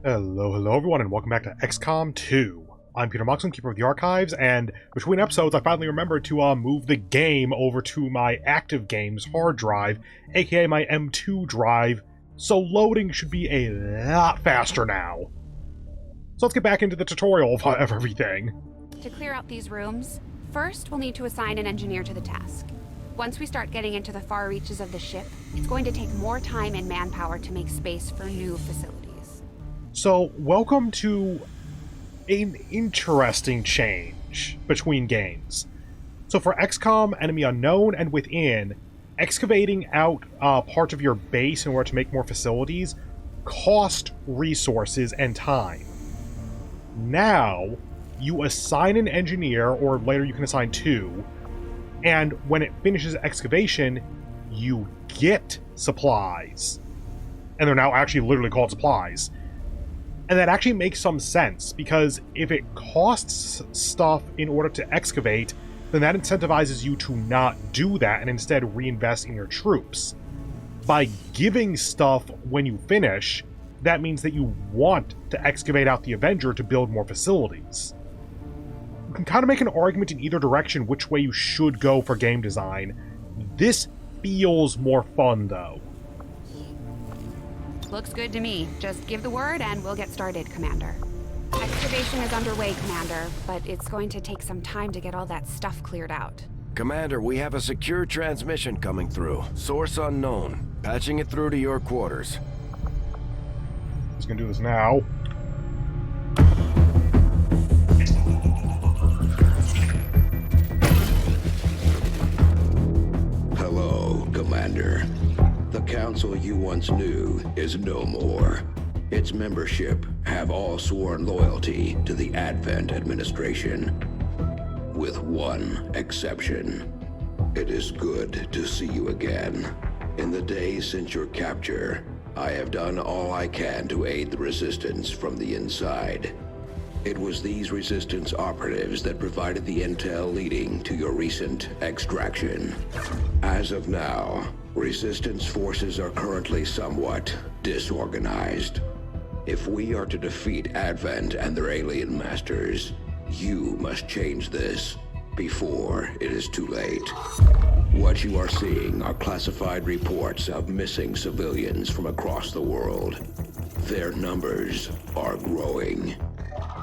Hello everyone, and welcome back to XCOM 2. I'm Peter Moxilin, Keeper of the Archives, and between episodes I finally remembered to move the game over to my active games hard drive, aka my M2 drive, so loading should be a lot faster now. So let's get back into the tutorial of everything. To clear out these rooms, first we'll need to assign an engineer to the task. Once we start getting into the far reaches of the ship, it's going to take more time and manpower to make space for new facilities. So, welcome to an interesting change between games. So for XCOM Enemy Unknown and Within, excavating out parts of your base in order to make more facilities cost resources and time. Now, you assign an engineer, or later you can assign two, and when it finishes excavation, you get supplies. And they're now actually literally called supplies. And that actually makes some sense, because if it costs stuff in order to excavate, then that incentivizes you to not do that and instead reinvest in your troops. By giving stuff when you finish, that means that you want to excavate out the Avenger to build more facilities. You can kind of make an argument in either direction which way you should go for game design. This feels more fun, though. Looks good to me. Just give the word and we'll get started, Commander. Excavation is underway, Commander, but it's going to take some time to get all that stuff cleared out. Commander, we have a secure transmission coming through. Source unknown. Patching it through to your quarters. He's gonna do this now. Hello, Commander. The council you once knew is no more. Its membership have all sworn loyalty to the Advent administration, with one exception. It is good to see you again. In the days since your capture, I have done all I can to aid the resistance from the inside. It was these resistance operatives that provided the intel leading to your recent extraction. As of now, resistance forces are currently somewhat disorganized. If we are to defeat Advent and their alien masters, you must change this before it is too late. What you are seeing are classified reports of missing civilians from across the world. Their numbers are growing.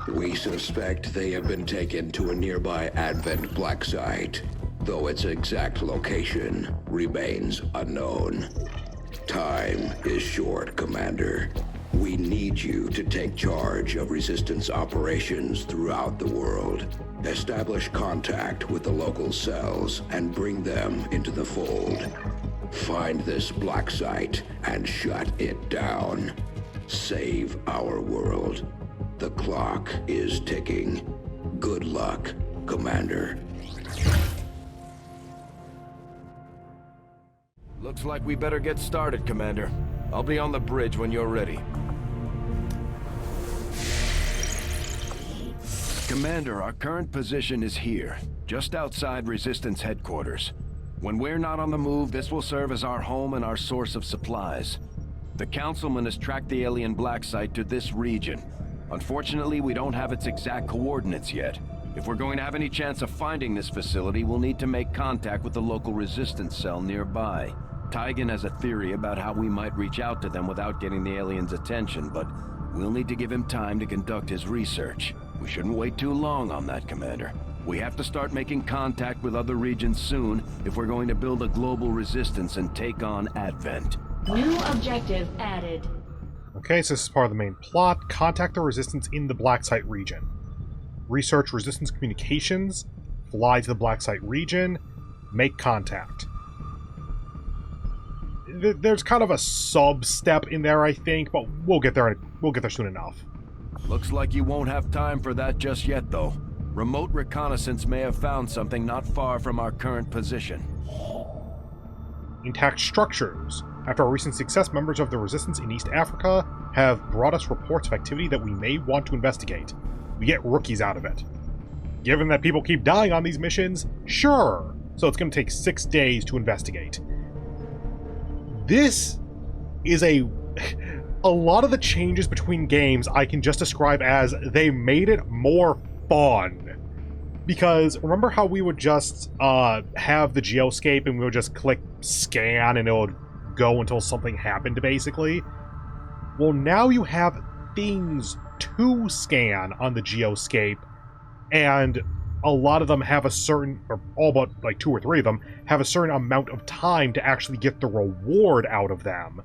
We suspect they have been taken to a nearby Advent black site, though its exact location remains unknown. Time is short, Commander. We need you to take charge of resistance operations throughout the world. Establish contact with the local cells and bring them into the fold. Find this black site and shut it down. Save our world. The clock is ticking. Good luck, Commander. Looks like we better get started, Commander. I'll be on the bridge when you're ready. Commander, our current position is here, just outside Resistance headquarters. When we're not on the move, this will serve as our home and our source of supplies. The Councilman has tracked the alien black site to this region. Unfortunately, we don't have its exact coordinates yet. If we're going to have any chance of finding this facility, we'll need to make contact with the local resistance cell nearby. Tygan has a theory about how we might reach out to them without getting the aliens' attention, but we'll need to give him time to conduct his research. We shouldn't wait too long on that, Commander. We have to start making contact with other regions soon if we're going to build a global resistance and take on Advent. New objective added. Okay, so this is part of the main plot. Contact the Resistance in the Black Site region. Research Resistance communications. Fly to the Black Site region. Make contact. There's kind of a sub-step in there, I think, but we'll get there soon enough. Looks like you won't have time for that just yet, though. Remote reconnaissance may have found something not far from our current position. Intact structures. After our recent success, members of the Resistance in East Africa have brought us reports of activity that we may want to investigate. We get rookies out of it. Given that people keep dying on these missions, sure. So it's going to take 6 days to investigate. This is a a lot of the changes between games I can just describe as they made it more fun. Because remember how we would just have the geoscape and we would just click scan and it would go until something happened, basically? Well, now you have things to scan on the geoscape, and a lot of them have a certain, or all but like 2 or 3 of them, have a certain amount of time to actually get the reward out of them.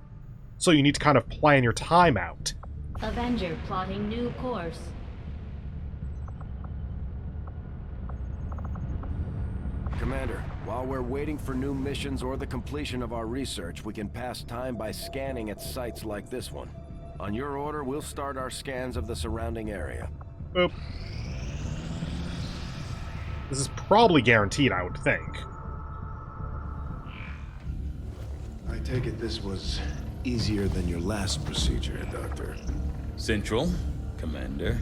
So you need to kind of plan your time out. Avenger plotting new course. Commander, while we're waiting for new missions or the completion of our research, we can pass time by scanning at sites like this one. On your order, we'll start our scans of the surrounding area. Boop. This is probably guaranteed, I would think. I take it this was easier than your last procedure, Doctor. Central, Commander.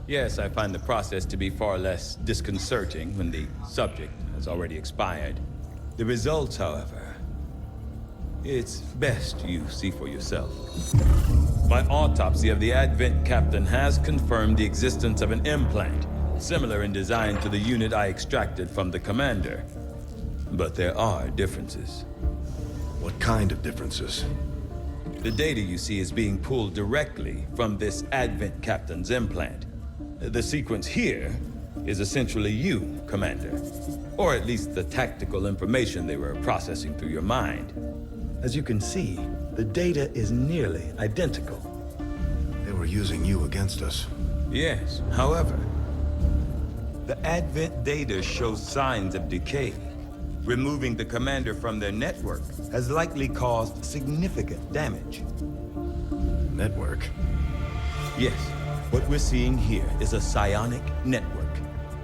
Yes, I find the process to be far less disconcerting when the subject has already expired. The results, however, it's best you see for yourself. My autopsy of the Advent captain has confirmed the existence of an implant, similar in design to the unit I extracted from the commander. But there are differences. What kind of differences? The data you see is being pulled directly from this Advent captain's implant. The sequence here is essentially you, Commander. Or at least the tactical information they were processing through your mind. As you can see, the data is nearly identical. They were using you against us. Yes, however, the Advent data shows signs of decay. Removing the commander from their network has likely caused significant damage. Network? Yes, what we're seeing here is a psionic network.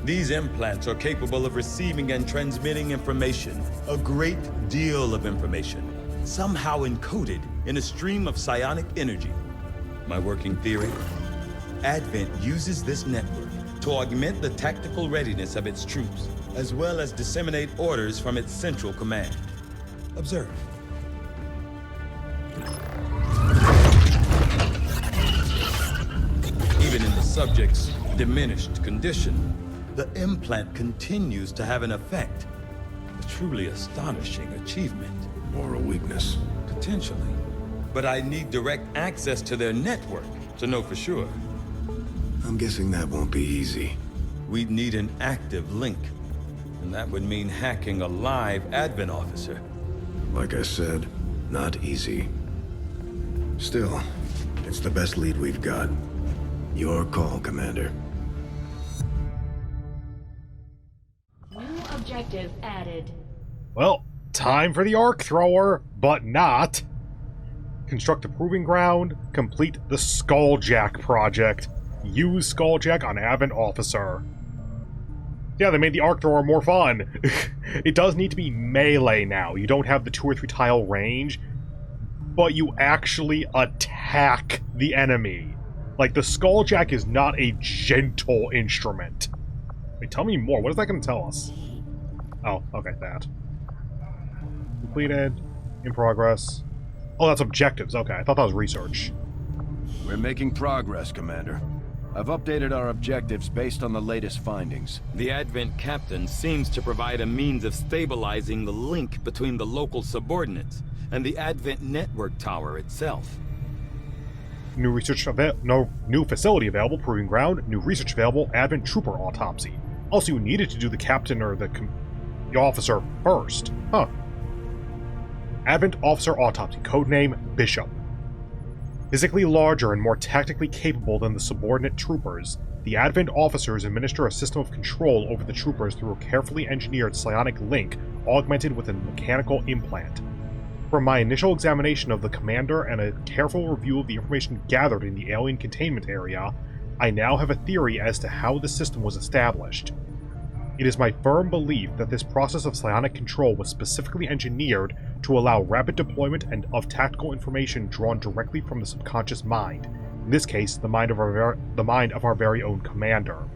These implants are capable of receiving and transmitting information, a great deal of information, somehow encoded in a stream of psionic energy. My working theory? Advent uses this network to augment the tactical readiness of its troops, as well as disseminate orders from its central command. Observe. Even in the subject's diminished condition, the implant continues to have an effect. A truly astonishing achievement. Or a weakness? Potentially. But I need direct access to their network to know for sure. I'm guessing that won't be easy. We'd need an active link. And that would mean hacking a live Advent officer. Like I said, not easy. Still, it's the best lead we've got. Your call, Commander. New objective added. Well, time for the arc thrower, but not. Construct a proving ground, complete the Skulljack project. Use Skulljack on Advent officer. Yeah, they made the arc thrower more fun. It does need to be melee now. You don't have the 2 or 3 tile range, but you actually attack the enemy. Like, the Skulljack is not a gentle instrument. Wait, tell me more. What is that going to tell us? Oh, okay, that. Completed. In progress. Oh, that's objectives. Okay, I thought that was research. We're making progress, Commander. I've updated our objectives based on the latest findings. The Advent captain seems to provide a means of stabilizing the link between the local subordinates and the Advent network tower itself. New research new facility available, proving ground. New research available, Advent trooper autopsy. Also, you needed to do the captain or the officer first. Huh. Advent officer autopsy, codename Bishop. Physically larger and more tactically capable than the subordinate troopers, the Advent officers administer a system of control over the troopers through a carefully engineered psionic link augmented with a mechanical implant. From my initial examination of the commander and a careful review of the information gathered in the alien containment area, I now have a theory as to how the system was established. It is my firm belief that this process of psionic control was specifically engineered to allow rapid deployment and of tactical information drawn directly from the subconscious mind, in this case, the mind of our very own commander.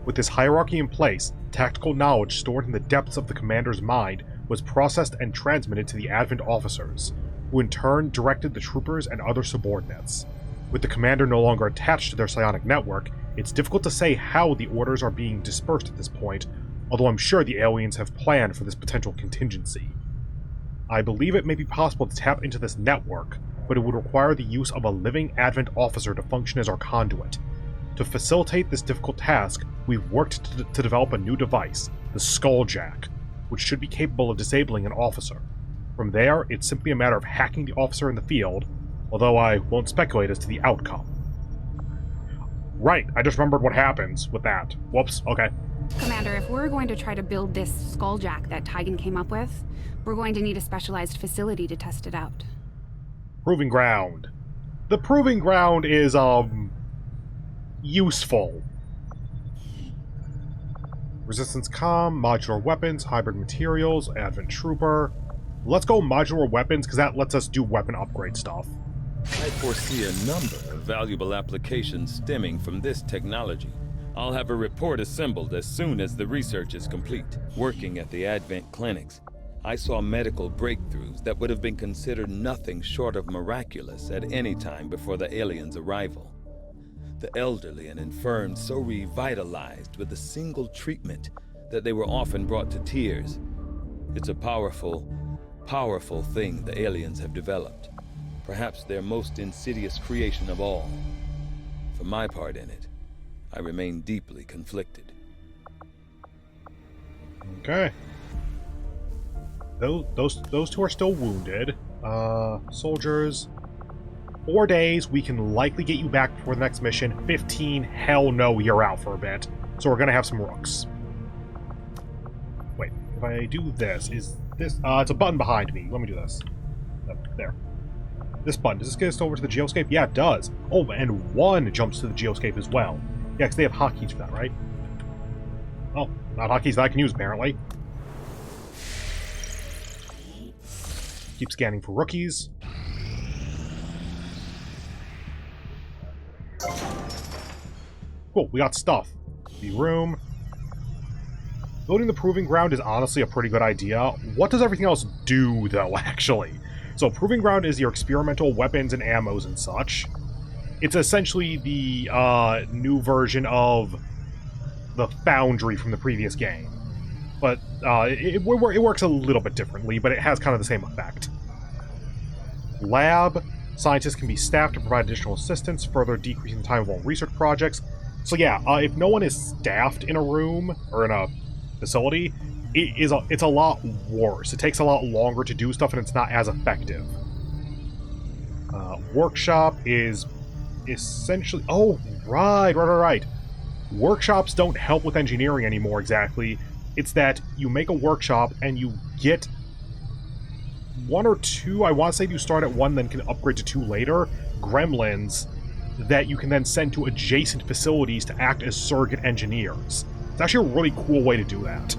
With this hierarchy in place, tactical knowledge stored in the depths of the commander's mind was processed and transmitted to the Advent officers. who in turn directed the troopers and other subordinates. With the commander no longer attached to their psionic network, it's difficult to say how the orders are being dispersed at this point, although I'm sure the aliens have planned for this potential contingency. I believe it may be possible to tap into this network, but it would require the use of a living Advent officer to function as our conduit. To facilitate this difficult task, we've worked to develop a new device, the Skulljack, which should be capable of disabling an officer. From there, it's simply a matter of hacking the officer in the field, although I won't speculate as to the outcome. Right, I just remembered what happens with that. Whoops, okay. Commander, if we're going to try to build this Skulljack that Tygan came up with, we're going to need a specialized facility to test it out. Proving ground. The proving ground is, useful. Resistance comm, modular weapons, hybrid materials, Advent Trooper. Let's go modular weapons, because that lets us do weapon upgrade stuff. I foresee a number of valuable applications stemming from this technology. I'll have a report assembled as soon as the research is complete. Working at the Advent clinics, I saw medical breakthroughs that would have been considered nothing short of miraculous at any time before the aliens' arrival. The elderly and infirm so revitalized with a single treatment that they were often brought to tears. It's a powerful thing the aliens have developed. Perhaps their most insidious creation of all. For my part in it, I remain deeply conflicted. Okay. Those two are still wounded. Soldiers. 4 days, we can likely get you back before the next mission. 15, hell no, you're out for a bit. So we're gonna have some rooks. Wait, if I do this, is this... it's a button behind me. Let me do this. There. This button, does this get us over to the geoscape? Yeah, it does. Oh, and one jumps to the geoscape as well. Yeah, because they have hotkeys for that, right? Oh, not hotkeys that I can use, apparently. Keep scanning for rookies. Cool, we got stuff. The room. Building the proving ground is honestly a pretty good idea. What does everything else do, though, actually? So, proving ground is your experimental weapons and ammos and such. It's essentially the new version of the Foundry from the previous game. But it works a little bit differently, but it has kind of the same effect. Lab. Scientists can be staffed to provide additional assistance, further decreasing the time of all research projects. So yeah, if no one is staffed in a room, or in a facility, it's a lot worse. It takes a lot longer to do stuff, and it's not as effective. Workshop is essentially... Oh, right. Workshops don't help with engineering anymore, exactly. It's that you make a workshop, and you get... 1 or 2, I want to say you start at 1, then can upgrade to 2 later, gremlins that you can then send to adjacent facilities to act as surrogate engineers. It's actually a really cool way to do that.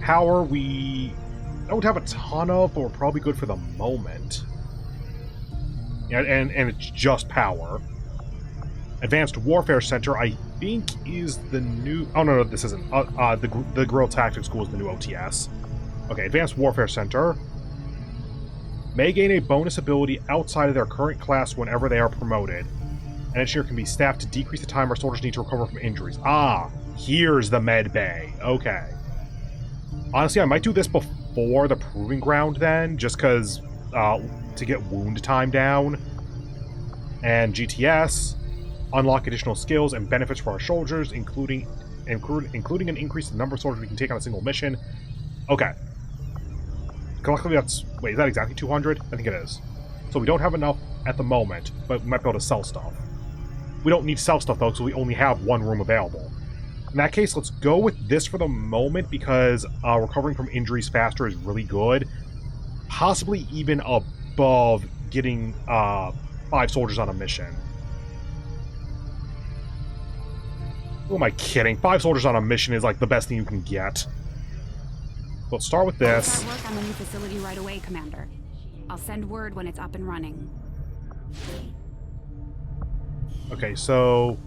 Power, we don't have a ton of, but we're probably good for the moment. Yeah, and it's just power. Advanced Warfare Center, I think, is the new... Oh, no, this isn't. The Guerrilla Tactics School is the new OTS. Okay, Advanced Warfare Center may gain a bonus ability outside of their current class whenever they are promoted. An engineer can be staffed to decrease the time our soldiers need to recover from injuries. Ah, here's the med bay. Okay. Honestly, I might do this before the proving ground then, just because to get wound time down. And GTS, unlock additional skills and benefits for our soldiers, including an increase in the number of soldiers we can take on a single mission. Okay. Collectively, that's... Wait, is that exactly 200? I think it is. So we don't have enough at the moment, but we might be able to sell stuff. We don't need to sell stuff, though, because we only have 1 room available. In that case, let's go with this for the moment, because recovering from injuries faster is really good. Possibly even above getting 5 soldiers on a mission. Who am I kidding? 5 soldiers on a mission is, like, the best thing you can get. Let's start with this. I'll start work on the new facility right away, Commander. I'll send word when it's up and running. Okay, so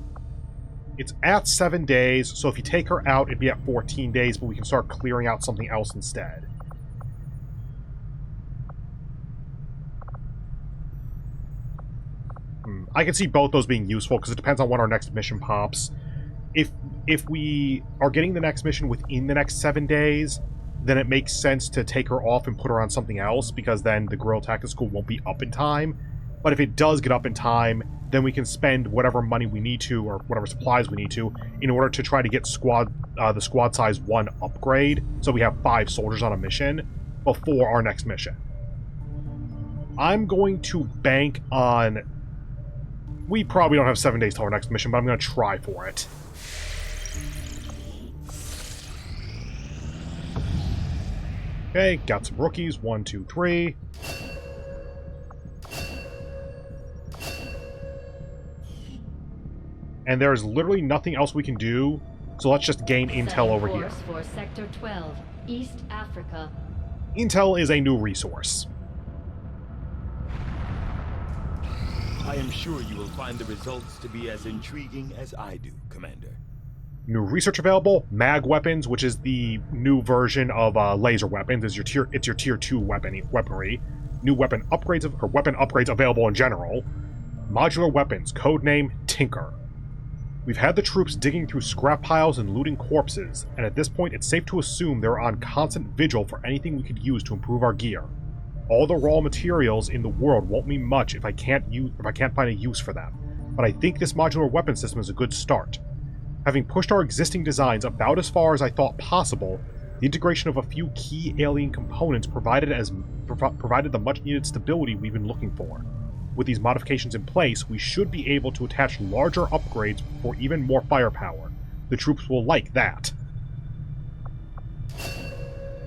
it's at 7 days, so if you take her out, it'd be at 14 days, but we can start clearing out something else instead. I can see both those being useful, because it depends on when our next mission pops. If we are getting the next mission within the next 7 days, then it makes sense to take her off and put her on something else, because then the Guerrilla Tactics School won't be up in time. But if it does get up in time, then we can spend whatever money we need to, or whatever supplies we need to, in order to try to get the squad size 1 upgrade, so we have 5 soldiers on a mission before our next mission. I'm going to bank on... We probably don't have 7 days till our next mission, but I'm going to try for it. Okay, got some rookies. 1, 2, 3. And there's literally nothing else we can do, so let's just gain intel over here. For Sector 12, East Africa. Intel is a new resource. I am sure you will find the results to be as intriguing as I do, Commander. New research available. Mag weapons, which is the new version of laser weapons, is your tier 2 weaponry. New weapon upgrades available in general. Modular weapons, codename Tinker. We've had the troops digging through scrap piles and looting corpses, and at this point it's safe to assume they're on constant vigil for anything we could use to improve our gear. All the raw materials in the world won't mean much if I can't find a use for them, but I think this modular weapon system is a good start. Having pushed our existing designs about as far as I thought possible, the integration of a few key alien components provided the much-needed stability we've been looking for. With these modifications in place, we should be able to attach larger upgrades for even more firepower. The troops will like that.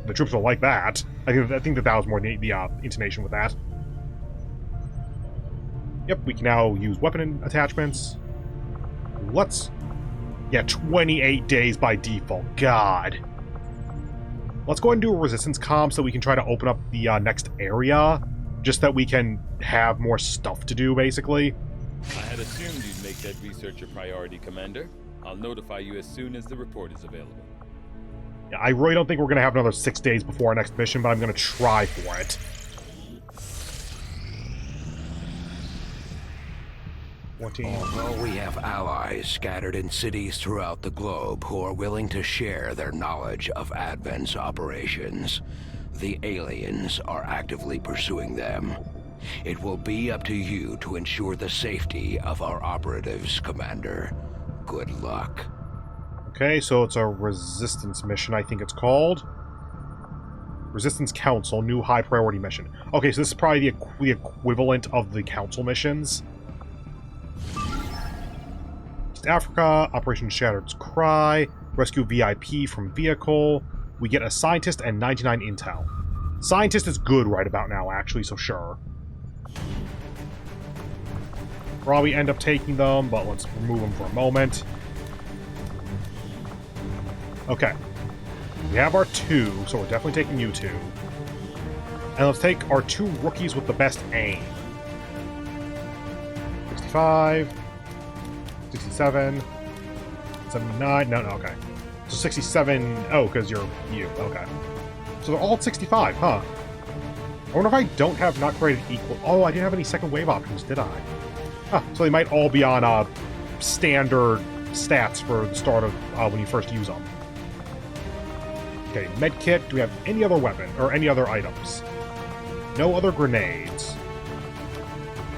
The troops will like that. I think that was more the intonation with that. Yep, we can now use weapon attachments. Yeah, 28 days by default. God. Let's go ahead and do a resistance comm so we can try to open up the next area. Just that we can have more stuff to do, basically. I had assumed you'd make that research a priority, Commander. I'll notify you as soon as the report is available. Yeah, I really don't think we're going to have another 6 days before our next mission, but I'm going to try for it. Although we have allies scattered in cities throughout the globe who are willing to share their knowledge of Advent's operations, the aliens are actively pursuing them. It will be up to you to ensure the safety of our operatives, Commander. Good luck. Okay, so it's a resistance mission, I think it's called. Resistance Council, new high priority mission. Okay, so this is probably the equivalent of the Council missions. East Africa, Operation Shattered's Cry, rescue VIP from vehicle. We get a scientist and 99 intel. Scientist is good right about now, actually, so sure. Probably end up taking them, but let's remove them for a moment. Okay. We have our 2, so we're definitely taking you 2. And let's take our 2 rookies with the best aim. 65, 67, 79, no, okay. So 67, oh, because you're you, okay. So they're all at 65, huh? I wonder if I don't have not created equal... Oh, I didn't have any second wave options, did I? Huh, so they might all be on standard stats for the start of when you first use them. Okay, medkit. Do we have any other weapon or any other items? No other grenades.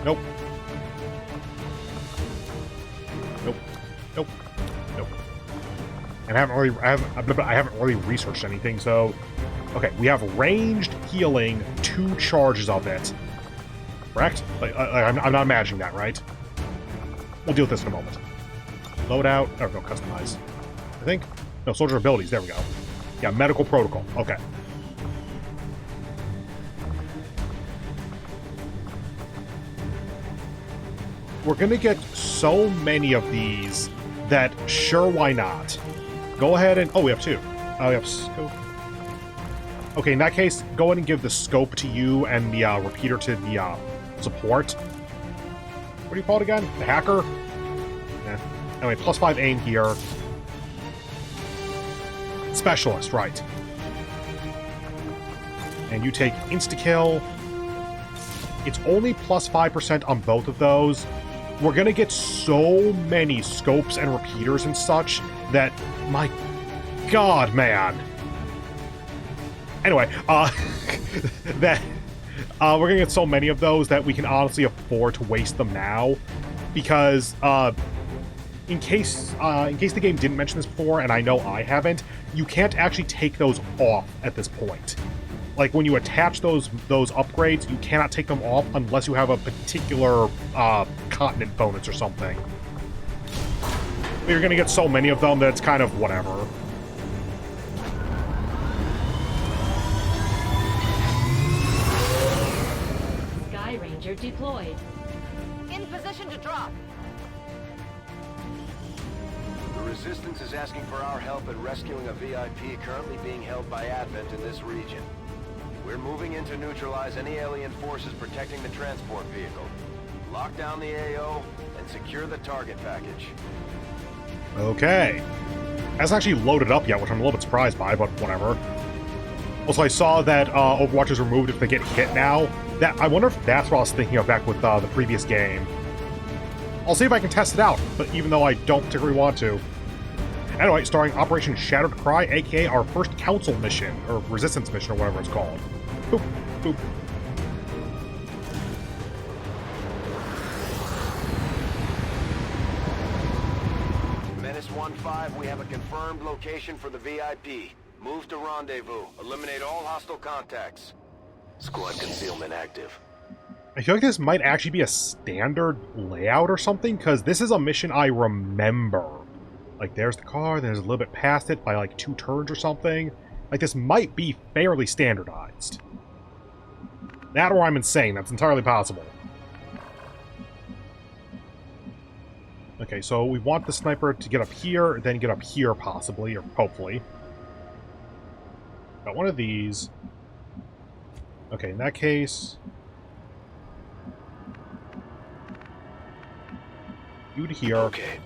Nope. Nope. Nope. Nope. And I haven't really researched anything, so... Okay, we have ranged healing, 2 charges of it. Correct? I'm not imagining that, right? We'll deal with this in a moment. Loadout. Oh, no, customize. I think. No, soldier abilities. There we go. Yeah, medical protocol. Okay. We're going to get so many of these that sure, why not? Go ahead and... Oh, we have 2. Oh, we have scope. Okay, in that case, go ahead and give the scope to you and the repeater to the support. What do you call it again? The hacker? Yeah. Anyway, +5 aim here. Specialist, right. And you take insta-kill. It's only +5% on both of those, we're gonna get so many scopes and repeaters and such that, my god, man. Anyway, that we're gonna get so many of those that we can honestly afford to waste them now, because in case the game didn't mention this before, and I know I haven't, you can't actually take those off at this point. Like, when you attach those upgrades, you cannot take them off unless you have a particular continent bonus or something. But you're gonna get so many of them that it's kind of whatever. Sky Ranger deployed. In position to drop. The Resistance is asking for our help in rescuing a VIP currently being held by Advent in this region. We're moving in to neutralize any alien forces protecting the transport vehicle. Lock down the AO and secure the target package. Okay. Hasn't actually loaded up yet, which I'm a little bit surprised by, but whatever. Also, I saw that Overwatch is removed if they get hit now. I wonder if that's what I was thinking of back with the previous game. I'll see if I can test it out, but even though I don't particularly want to. Anyway, starring Operation Shattered Cry, aka our first Council mission, or Resistance mission, or whatever it's called. Boop, boop. Menace 1-5, we have a confirmed location for the VIP. Move to rendezvous. Eliminate all hostile contacts. Squad concealment active. I feel like this might actually be a standard layout or something, because this is a mission I remember. Like, there's the car, there's a little bit past it by, like, 2 turns or something. Like, this might be fairly standardized. That or I'm insane. That's entirely possible. Okay, so we want the sniper to get up here, then get up here, possibly, or hopefully. Got one of these. Okay, in that case... you to here. Okay.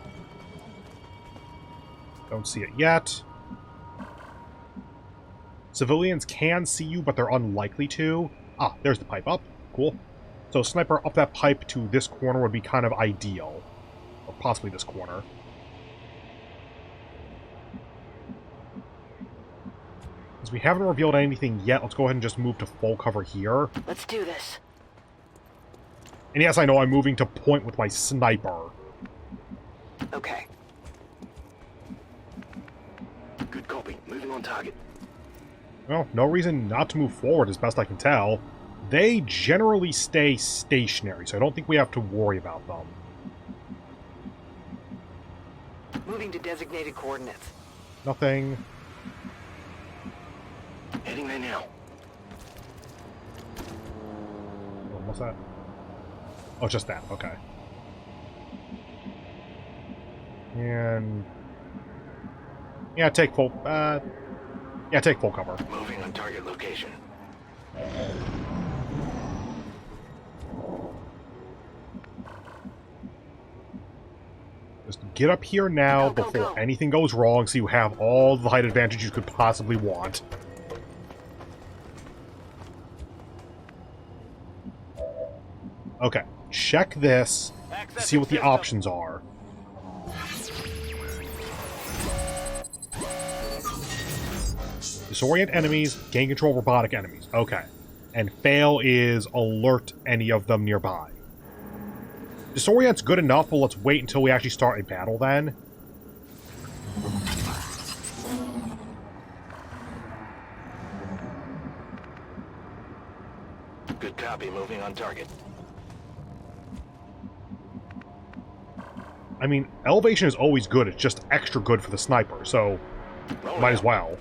Don't see it yet. Civilians can see you, but they're unlikely to. Ah, there's the pipe up. Cool. So sniper up that pipe to this corner would be kind of ideal. Or possibly this corner. Since we haven't revealed anything yet, let's go ahead and just move to full cover here. Let's do this. And yes, I know I'm moving to point with my sniper. Okay. Good copy. Moving on target. Well, no reason not to move forward as best I can tell. They generally stay stationary, so I don't think we have to worry about them. Moving to designated coordinates. Nothing. Heading there now. What's that? Oh, just that. Okay. And... yeah, take full... yeah, take full cover. Moving on target location. Just get up here now Go, go, before go. anything goes wrong so you have all the height advantage you could possibly want. Okay, check this, see what the options are. Disorient enemies, gain control robotic enemies. Okay. And fail is alert any of them nearby. Disorient's good enough, but let's wait until we actually start a battle then. Good copy. Moving on target. I mean, elevation is always good, it's just extra good for the sniper, so might as well.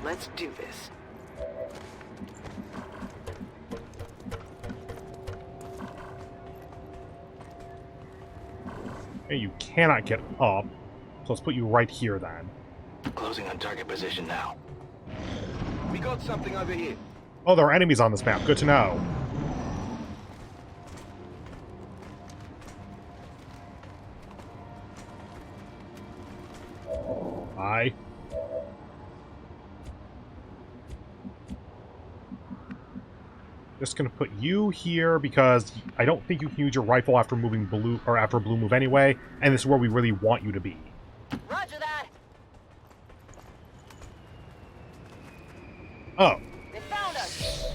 Let's do this. Okay, you cannot get up, so let's put you right here then. Closing on target position now. We got something over here. Oh, there are enemies on this map, good to know. Hi. Just gonna put you here because I don't think you can use your rifle after moving blue or after a blue move anyway, and this is where we really want you to be. Roger that. Oh. They found us.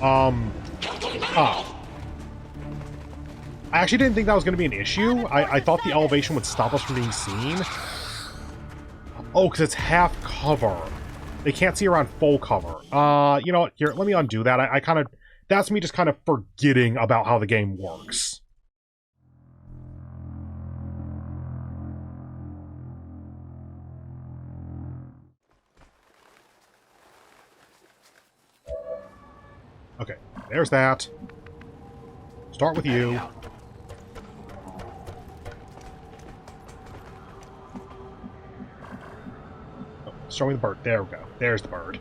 Oh. I actually didn't think that was going to be an issue. I thought the elevation would stop us from being seen. Oh, because it's half cover. They can't see around full cover. You know what? Here, let me undo that. I kind of... That's me just kind of forgetting about how the game works. Okay, there's that. Start with you. Oh, show me the bird. There we go. There's the bird.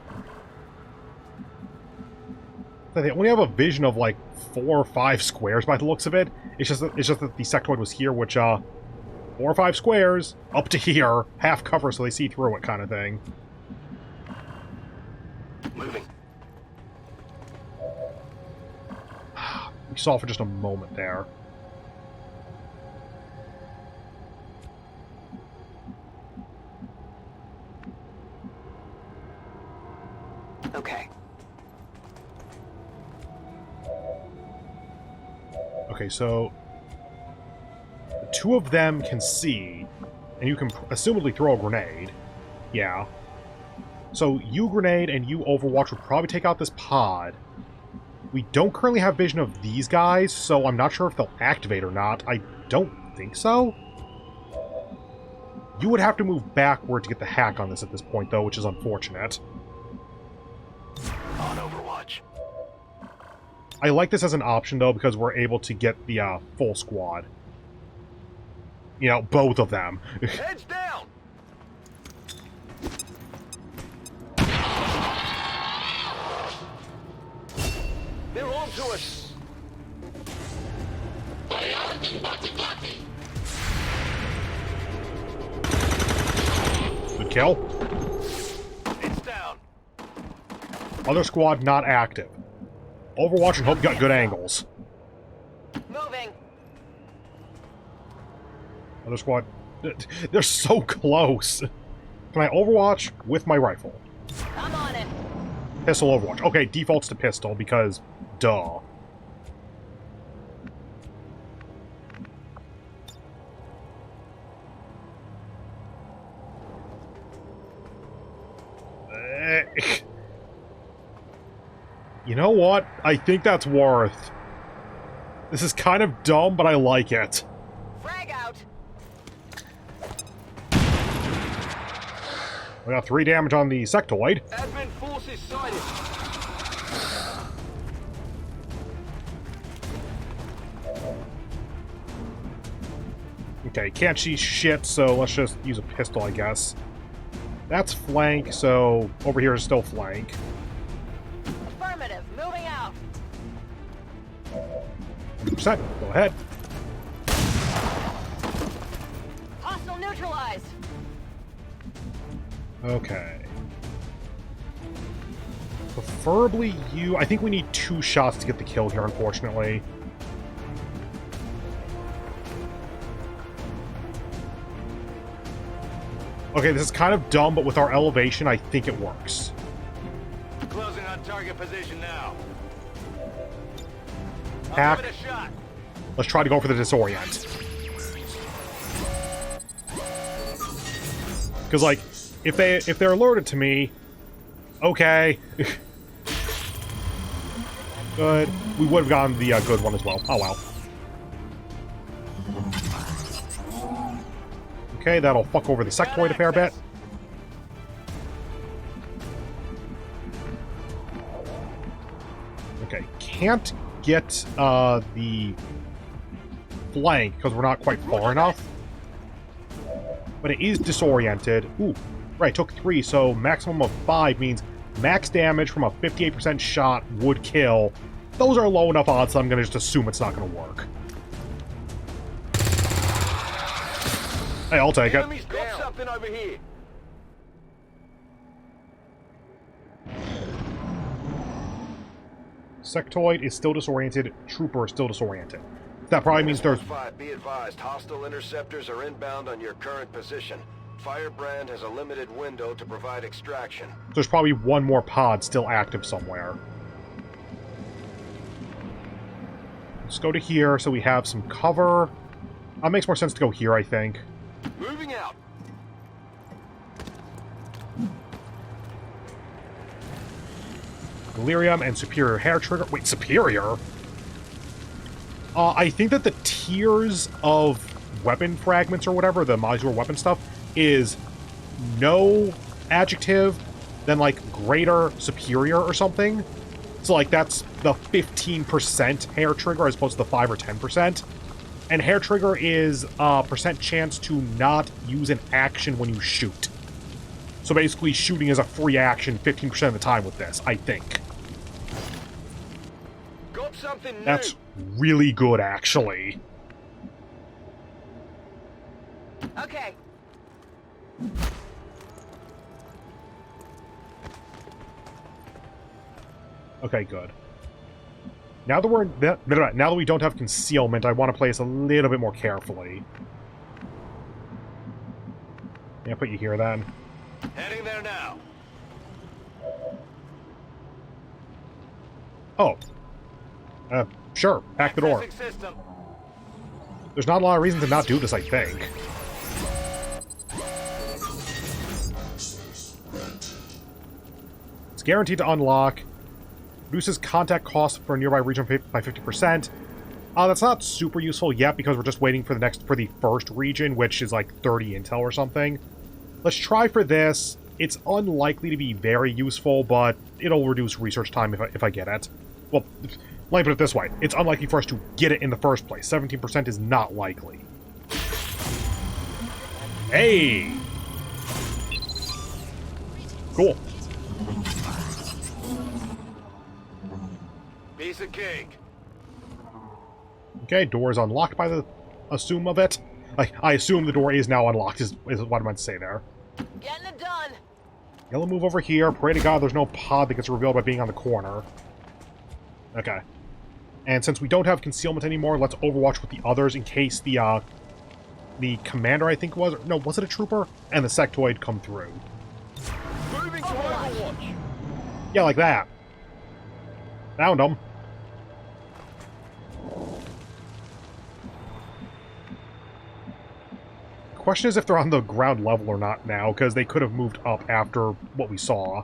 They only have a vision of like 4 or 5 squares by the looks of it. It's just that the sectoid was here, which 4 or 5 squares up to here, half cover, so they see through it, kind of thing. Moving. We saw for just a moment there. Okay. Okay, so the 2 of them can see, and you can assumably throw a grenade. Yeah. So you grenade and you Overwatch would probably take out this pod. We don't currently have vision of these guys, so I'm not sure if they'll activate or not. I don't think so. You would have to move backward to get the hack on this point, though, which is unfortunate. On Overwatch. I like this as an option, though, because we're able to get the full squad. You know, both of them. Heads down! They're on to us! Good kill. It's down. Other squad not active. Overwatch and hope you got good angles. Moving. Other squad... They're so close. Can I Overwatch with my rifle? I'm on it. Pistol Overwatch. Okay, defaults to pistol because... Duh. You know what? I think that's worth. This is kind of dumb, but I like it. Frag out. We got 3 damage on the sectoid. Advent forces sighted. Okay, can't see shit, so let's just use a pistol, I guess. That's flank, so over here is still flank. Affirmative. Moving out. 100%. Go ahead. Hostile neutralized. Okay. Preferably you... I think we need 2 shots to get the kill here, unfortunately. Okay, this is kind of dumb, but with our elevation, I think it works. Closing on target position now. Hack. Give it a shot. Let's try to go for the disorient. Because, like, if they're alerted to me, okay. Good. We would have gotten the good one as well. Oh, well. Okay, that'll fuck over the sectoid a fair bit. Okay, can't get the flank because we're not quite far enough. But it is disoriented. Ooh, right, took 3, so maximum of 5 means max damage from a 58% shot would kill. Those are low enough odds, so I'm going to just assume it's not going to work. Hey, I'll take it. Enemy's got something over here. Sectoid is still disoriented. Trooper is still disoriented. That probably means there's... 5, be advised, hostile interceptors are inbound on your current position. Firebrand has a limited window to provide extraction. There's probably one more pod still active somewhere. Let's go to here so we have some cover. Makes more sense to go here, I think. Moving out. Delirium and Superior Hair Trigger. Wait, Superior? I think that the tiers of weapon fragments or whatever, the modular weapon stuff, is no adjective, then like greater, superior or something. So like that's the 15% hair trigger as opposed to the 5 or 10%. And hair trigger is a percent chance to not use an action when you shoot. So basically shooting is a free action 15% of the time with this, I think. Got something new. That's really good, actually. Okay. Okay, good. Now that now that we don't have concealment, I want to play this a little bit more carefully. Yeah, put you here then. Heading there now. Oh. Sure. Hack the door. System. There's not a lot of reason to not do this, I think. It's guaranteed to unlock. Reduces contact cost for a nearby region by 50%. That's not super useful yet because we're just waiting for the first region, which is like 30 intel or something. Let's try for this. It's unlikely to be very useful, but it'll reduce research time if I get it. Well, let me put it this way. It's unlikely for us to get it in the first place. 17% is not likely. Hey! Cool. Piece of cake. Okay, door is unlocked by the assume of it. I assume the door is now unlocked, is what I meant to say there. Getting it done. Yellow move over here. Pray to God there's no pod that gets revealed by being on the corner. Okay. And since we don't have concealment anymore, let's overwatch with the others in case the commander, I think was... No, was it a trooper? And the sectoid come through. Moving to Overwatch. Yeah, like that. Found them. Question is if they're on the ground level or not now, because they could have moved up after what we saw.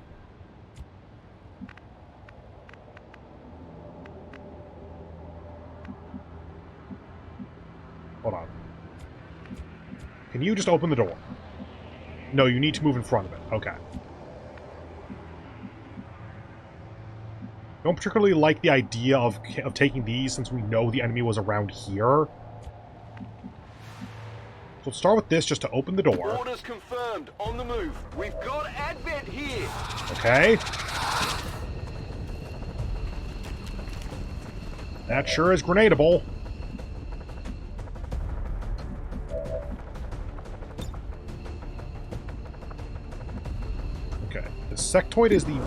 Hold on. Can you just open the door? No, you need to move in front of it. Okay. Don't particularly like the idea of taking these since we know the enemy was around here. So let's start with this just to open the door. Orders confirmed. On the move. We've got Advent here. Okay. That sure is grenadable. Okay. The sectoid is the...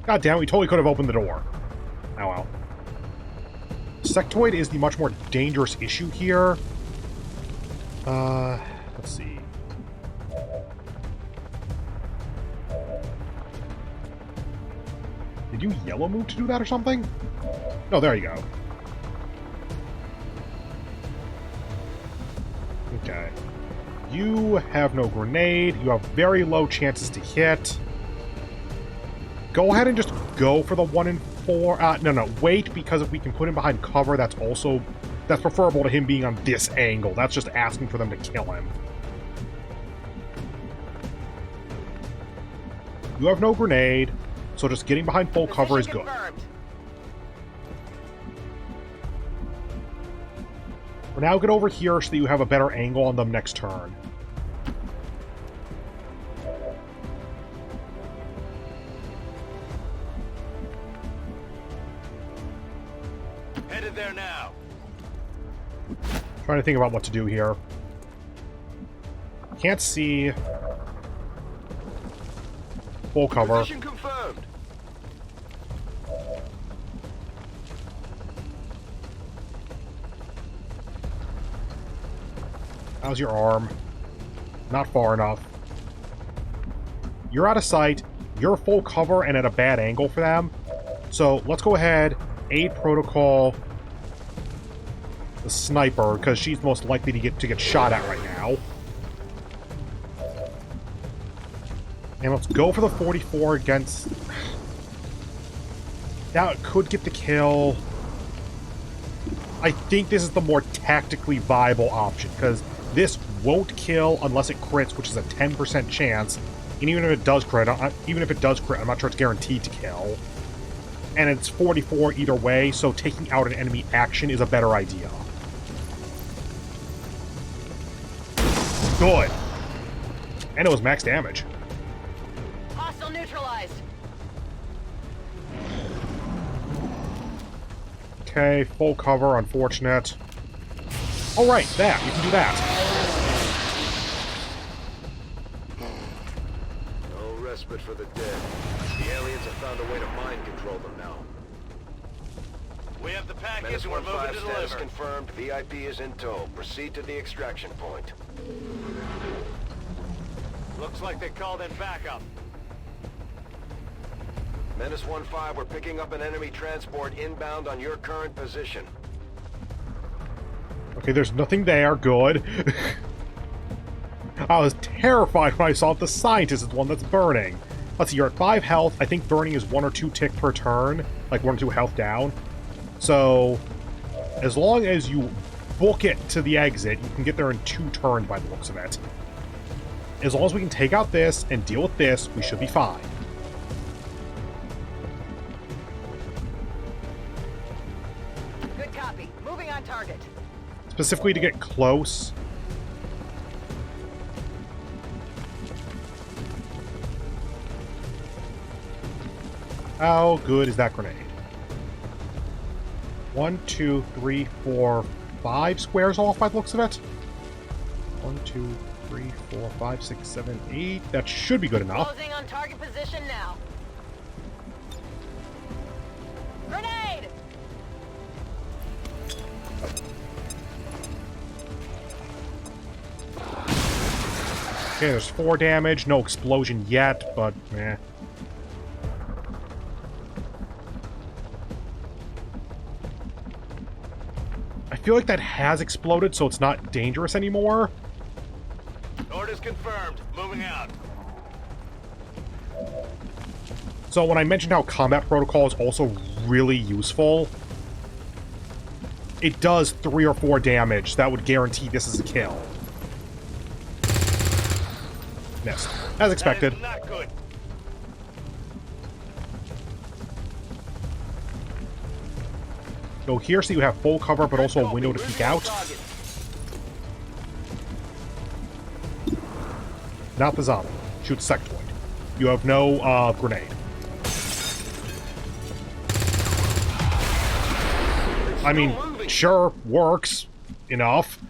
God damn, we totally could have opened the door. Oh well. Sectoid is the much more dangerous issue here. Let's see. Did you yellow move to do that or something? No, there you go. Okay. You have no grenade. You have very low chances to hit. Go ahead and just go for the 1 in 4. No, wait, because if we can put him behind cover, that's preferable to him being on this angle. That's just asking for them to kill him. You have no grenade, so just getting behind full cover is good. Confirmed. For now, get over here so that you have a better angle on them next turn. Headed there now. Trying to think about what to do here. Can't see. Full cover. Position confirmed. How's your arm? Not far enough. You're out of sight. You're full cover and at a bad angle for them. So let's go ahead. Aid protocol. The sniper, because she's most likely to get shot at right now. And let's go for the 44 against... That could get the kill. I think this is the more tactically viable option, because this won't kill unless it crits, which is a 10% chance. And even if it does crit, I'm not sure it's guaranteed to kill. And it's 44 either way, so taking out an enemy action is a better idea. Good. And it was max damage. Hostile neutralized. Okay, full cover, unfortunate. Oh, right, that. You can do that. No respite for the dead. The aliens have found a way to mind control them now. We have the package Menace and we're moving 1-5 to status deliver. confirmed. VIP is in tow. Proceed to the extraction point. Looks like they called in backup. Menace 1-5, we're picking up an enemy transport inbound on your current position. Okay, there's nothing there. Good. I was terrified when I saw the scientist is the one that's burning. Let's see, you're at 5 health. I think burning is 1 or 2 tick per turn. Like 1 or 2 health down. So, as long as you book it to the exit, you can get there in 2 turns by the looks of it. As long as we can take out this and deal with this, we should be fine. Good copy. Moving on target. Specifically to get close. How good is that grenade? 1, 2, 3, 4, 5 squares off by the looks of it. 1, 2, 3, 4, 5, 6, 7, 8. That should be good enough. Closing on target position now. Grenade! Okay, there's 4 damage. No explosion yet, but eh. I feel like that has exploded, so it's not dangerous anymore. Orders confirmed. Moving out. So when I mentioned how combat protocol is also really useful, it does 3 or 4 damage. That would guarantee this is a kill. Missed. As expected. That is not good. Go here so you have full cover, but also a window to peek out. Not the zombie. Shoot the sectoid. You have no grenade. I mean, sure, works. Enough.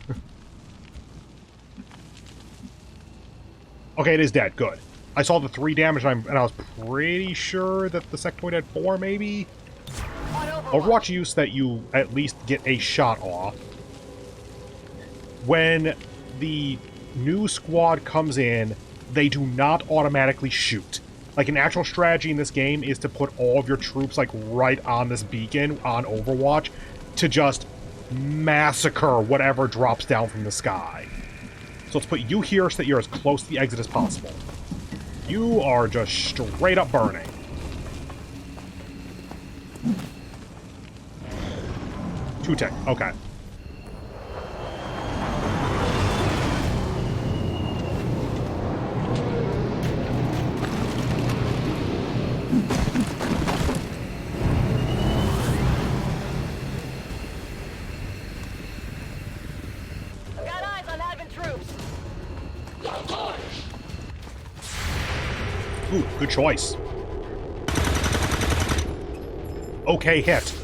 Okay, it is dead. Good. I saw the 3 damage, and I was pretty sure that the sectoid had 4, maybe? Overwatch use that you at least get a shot off. When the new squad comes in, they do not automatically shoot. Like, an actual strategy in this game is to put all of your troops, like, right on this beacon on Overwatch to just massacre whatever drops down from the sky. So let's put you here so that you're as close to the exit as possible. You are just straight up burning. Two tick. Okay. Got eyes on advent troops. Ooh, good choice. Okay, hit.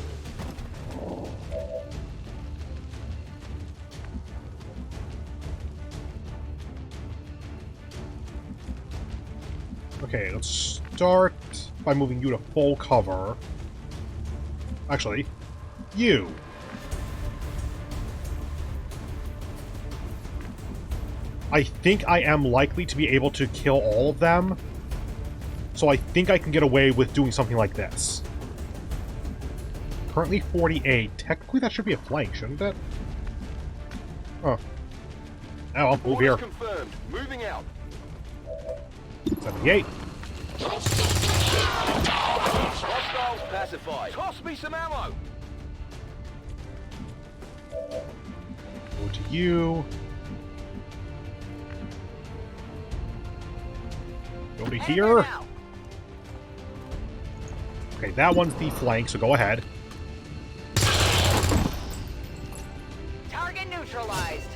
Okay, let's start by moving you to full cover. Actually, you. I think I am likely to be able to kill all of them. So I think I can get away with doing something like this. Currently 48. Technically that should be a flank, shouldn't it? Oh. Oh, I'll move here. Confirmed. Moving out. 78. Hostiles pacified. Toss me some ammo. Go to you. Go to here. Okay, that one's the flank, so go ahead. Target neutralized.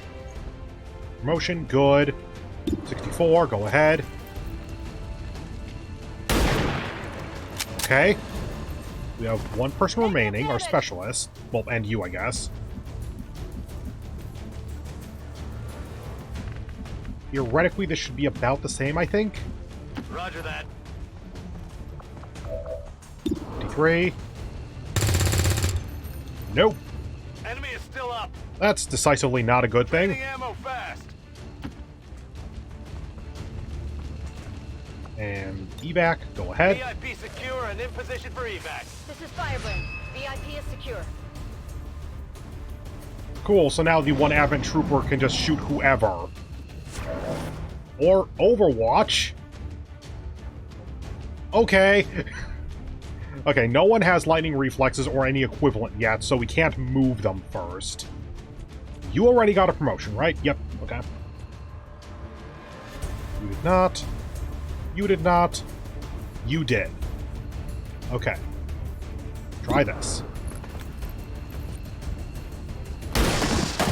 Promotion, good. 64, go ahead. Okay. We have one person remaining, our specialist. Well, and you, I guess. Theoretically, this should be about the same, I think. Roger that. 53. Nope. Enemy is still up. That's decisively not a good thing. Getting ammo fast. And evac, go ahead. VIP secure and in position for evac. This is Firebrand. VIP is secure. Cool, so now the one Advent Trooper can just shoot whoever. Or Overwatch. Okay. Okay, no one has lightning reflexes or any equivalent yet, so we can't move them first. You already got a promotion, right? Yep, okay. You did not. You did not. You did. Okay. Try this.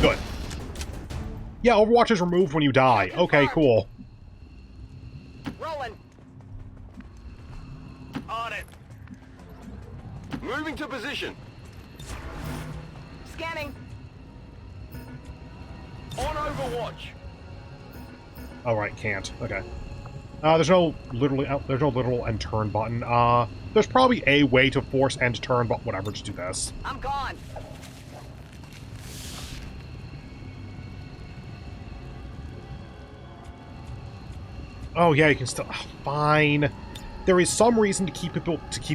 Good. Yeah, Overwatch is removed when you die. Okay, cool. Rolling. On it. Moving to position. Scanning. On Overwatch. Alright, can't. Okay. There's no literal end turn button. There's probably a way to force end turn, but whatever, just do this. I'm gone. Oh yeah, you can still. Fine. There is some reason to keep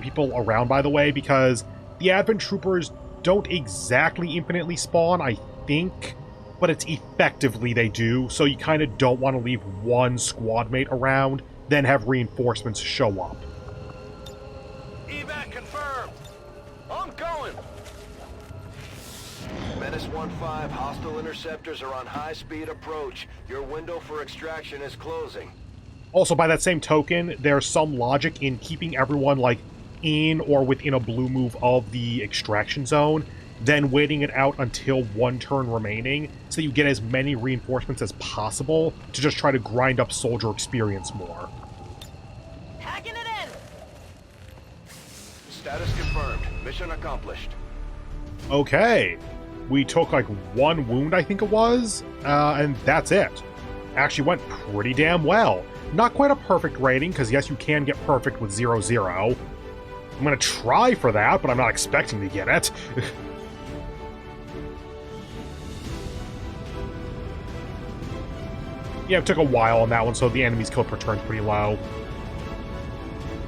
people around, by the way, because the Advent Troopers don't exactly infinitely spawn, I think, but it's effectively they do, so you kind of don't want to leave one squad mate around, then have reinforcements show up. Evac confirmed. I'm going. Menace 1-5, hostile interceptors are on high-speed approach. Your window for extraction is closing. Also, by that same token, there's some logic in keeping everyone, like, in or within a blue move of the extraction zone, then waiting it out until one turn remaining, so you get as many reinforcements as possible to just try to grind up soldier experience more. Hacking it in. Status confirmed. Mission accomplished. Okay. We took, like, one wound, I think it was, and that's it. Actually went pretty damn well. Not quite a perfect rating, because yes, you can get perfect with 0-0. I'm gonna try for that, but I'm not expecting to get it. Yeah, it took a while on that one, so the enemy's kill per turn's pretty low.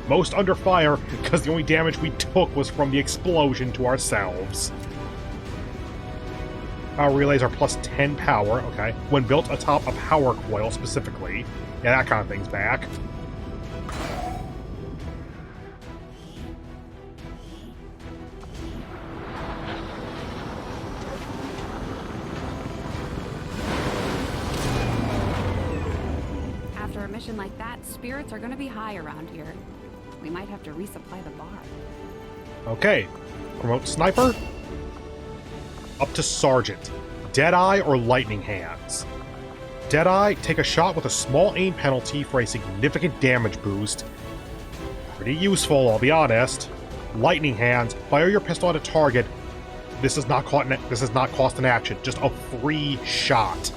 Most under fire, because the only damage we took was from the explosion to ourselves. Power relays are plus 10 power, okay. When built atop a power coil, specifically. Yeah, that kind of thing's back. After a mission like that, spirits are gonna be high around here. We might have to resupply the bar. Okay. Promote Sniper. Up to Sergeant. Deadeye or Lightning Hands. Deadeye, take a shot with a small aim penalty for a significant damage boost. Pretty useful, I'll be honest. Lightning Hands, fire your pistol at a target. This does not cost an action, just a free shot.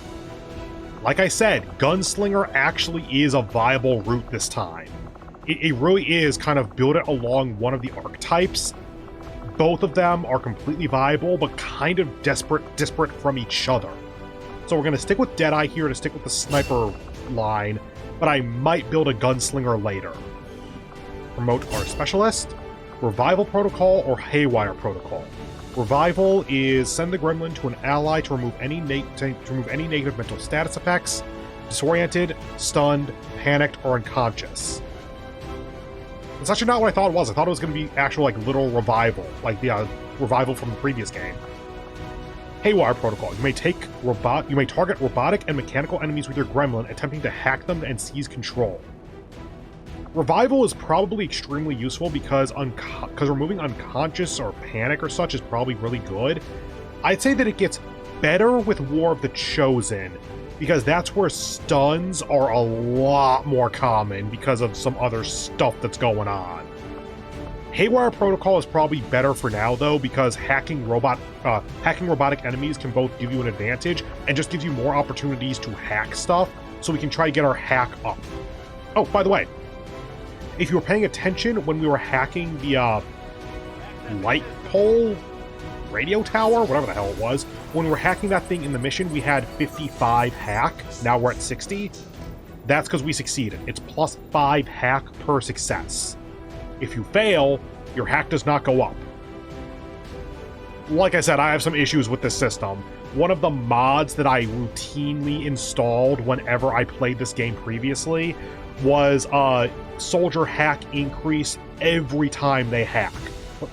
Like I said, Gunslinger actually is a viable route this time. It really is kind of build it along one of the archetypes. Both of them are completely viable, but kind of disparate from each other. So we're going to stick with Deadeye here to stick with the sniper line, but I might build a gunslinger later. Promote our specialist, Revival Protocol, or Haywire Protocol. Revival is send the gremlin to an ally to remove any negative mental status effects, disoriented, stunned, panicked, or unconscious. That's actually not what I thought it was. I thought it was going to be actual, like, literal revival, like the revival from the previous game. Haywire Protocol. You may target robotic and mechanical enemies with your gremlin, attempting to hack them and seize control. Revival is probably extremely useful because removing unconscious or panic or such is probably really good. I'd say that it gets better with War of the Chosen, because that's where stuns are a lot more common because of some other stuff that's going on. Haywire Protocol is probably better for now, though, because hacking robotic enemies can both give you an advantage and just gives you more opportunities to hack stuff, so we can try to get our hack up. Oh, by the way, if you were paying attention when we were hacking the light pole radio tower, whatever the hell it was, when we were hacking that thing in the mission, we had 55 hack. Now we're at 60. That's because we succeeded. It's plus 5 hack per success. If you fail, your hack does not go up. Like I said, I have some issues with this system. One of the mods that I routinely installed whenever I played this game previously was soldier hack increase every time they hack.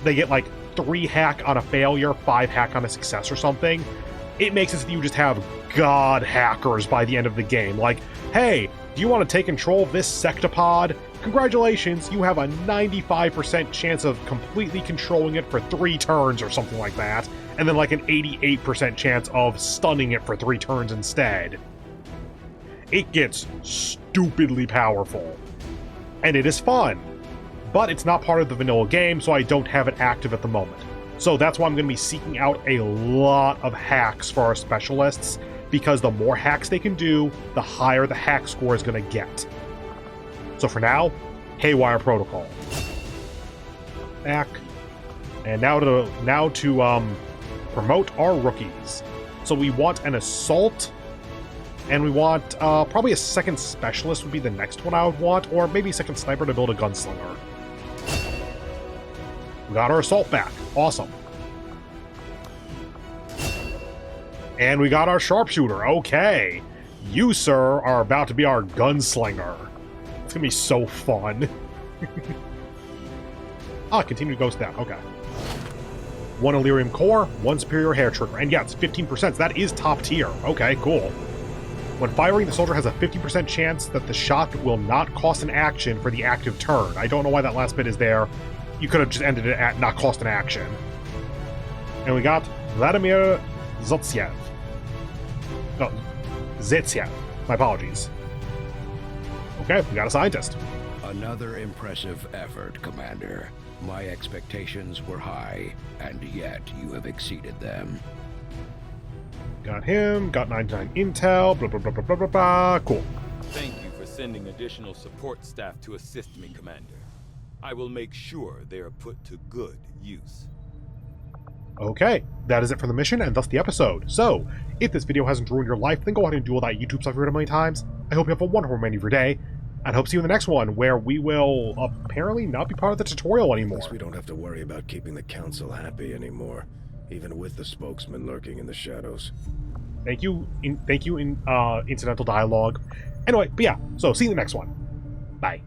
They get like 3 hack on a failure, 5 hack on a success or something. It makes it so you just have god hackers by the end of the game. Like, hey, do you want to take control of this sectopod? Congratulations, you have a 95% chance of completely controlling it for 3 turns or something like that, and then like an 88% chance of stunning it for 3 turns instead. It gets stupidly powerful. And it is fun. But it's not part of the vanilla game, so I don't have it active at the moment. So that's why I'm going to be seeking out a lot of hacks for our specialists, because the more hacks they can do, the higher the hack score is going to get. So for now, Haywire Protocol. Back. And now to promote our rookies. So we want an assault, and we want probably a second specialist would be the next one I would want, or maybe a second sniper to build a gunslinger. We got our assault back. Awesome. And we got our sharpshooter. Okay. You, sir, are about to be our gunslinger. It's gonna be so fun. Continue to go down. Okay. 1 Illyrium core, 1 superior hair trigger. And yeah, it's 15%. So that is top tier. Okay, cool. When firing, the soldier has a 50% chance that the shot will not cost an action for the active turn. I don't know why that last bit is there. You could have just ended it at not cost an action. And we got Vladimir Zotsiev. No, Zetsiev. My apologies. Okay, we got a scientist. Another impressive effort, Commander. My expectations were high, and yet you have exceeded them. Got him, got 99 intel, blah, blah, blah, blah, blah, blah, blah. Cool. Thank you for sending additional support staff to assist me, Commander. I will make sure they are put to good use. Okay, that is it for the mission and thus the episode. So, if this video hasn't ruined your life, then go ahead and do all that YouTube stuff you've heard a million times. I hope you have a wonderful remainder of your day, and hope to see you in the next one, where we will apparently not be part of the tutorial anymore. At least we don't have to worry about keeping the council happy anymore, even with the spokesman lurking in the shadows. Thank you, incidental dialogue. Anyway, but yeah, so see you in the next one. Bye.